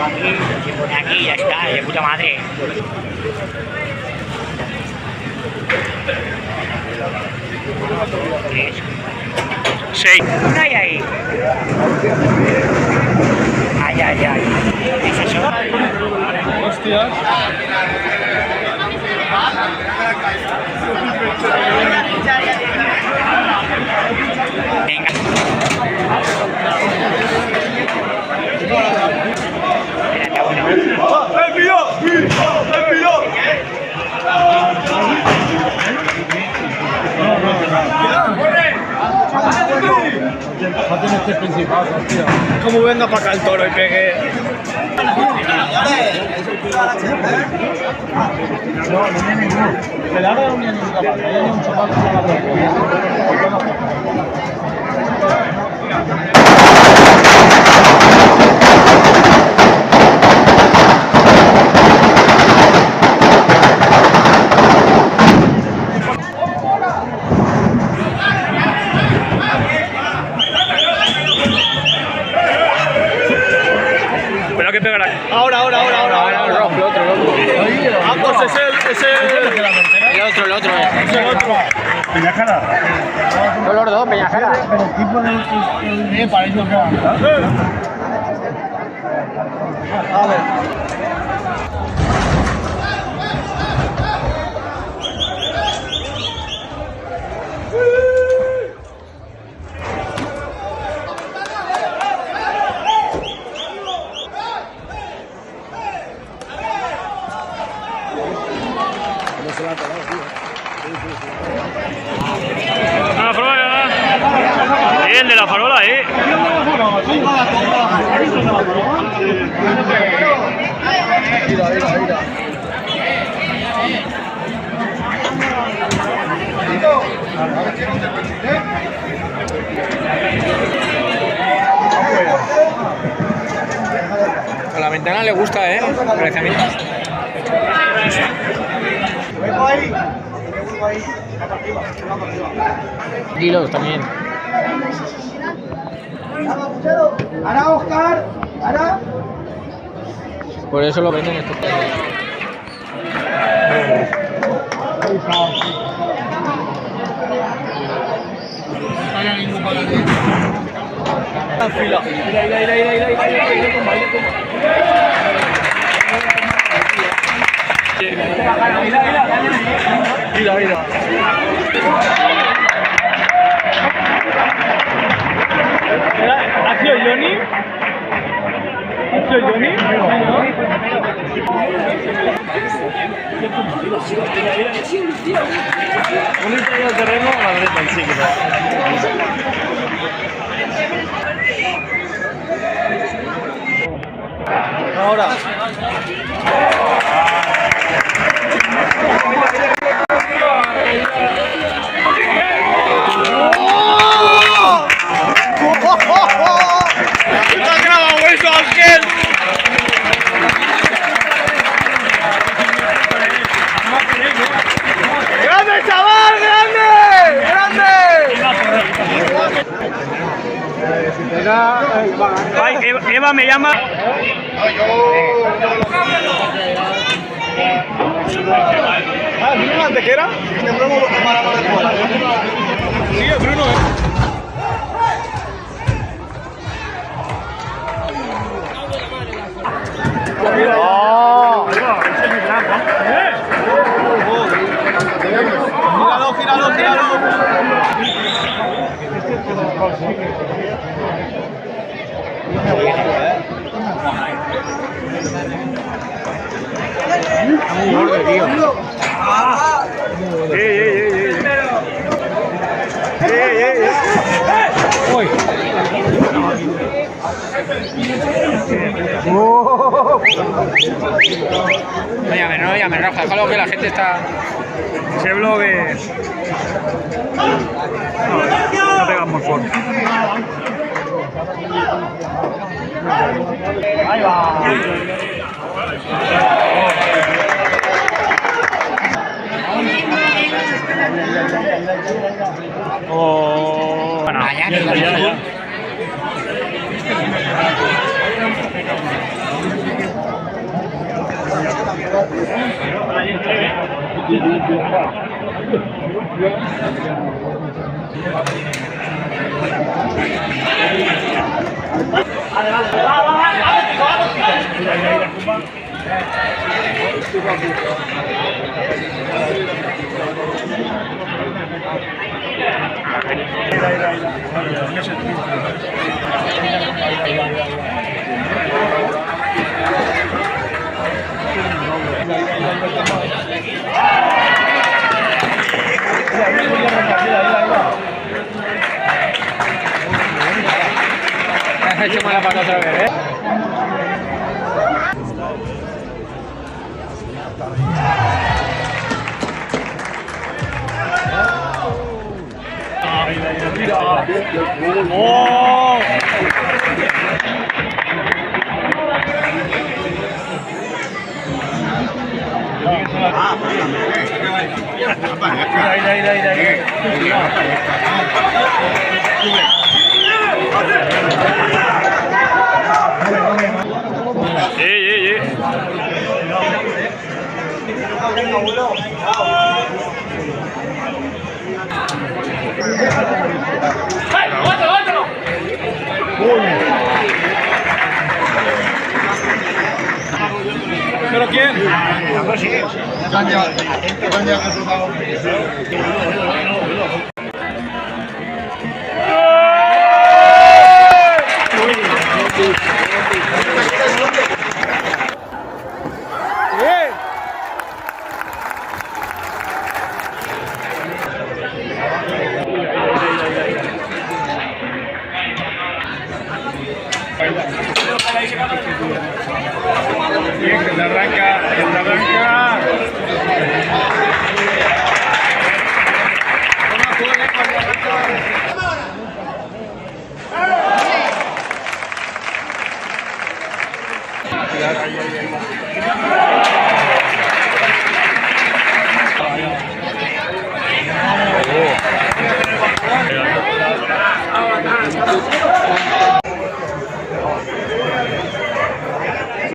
aquí, se pone aquí y ya está, de puta madre. Tres. 6. Una hay ahí. Ay, ay, ay. ¿Es eso? Hostias. Venga. Espérate, bueno. No tienes que principal, hostia. Como venga para acá el toro y pegue. Se le ha dado un niño capaz, hay un chaval que se llama Pero que pegará. Ahora. El otro. Ah, pues es El otro. es el otro. Peñajara. Son los dos, Peñajara. Pero el tipo de para ellos no. A ver. La farola. Bien de la farola, Mira. A la ventana le gusta, parece a mí. Kilos también. Ahora, Oscar. Ahora. Por eso lo venden estos. Fila. Mira. ¿Ha sido Johnny? Un interior terreno a la derecha en sí, ahora. ¡Grande, chaval! ¡Grande! Ay, Eva me llama. ¿Bruno Antequera? Sí, es Bruno, Muy gordo, tío. Uy. No llames, Rafa, déjalo que la gente está. Ese blog es. No pegamos fuerte. Ahí va. Oh, bueno, Ya. Has hecho mala pata otra vez, ¿eh? ¡Oh! ¿Pero quién? Bien, que se arranca, que se arranca. Cuidado.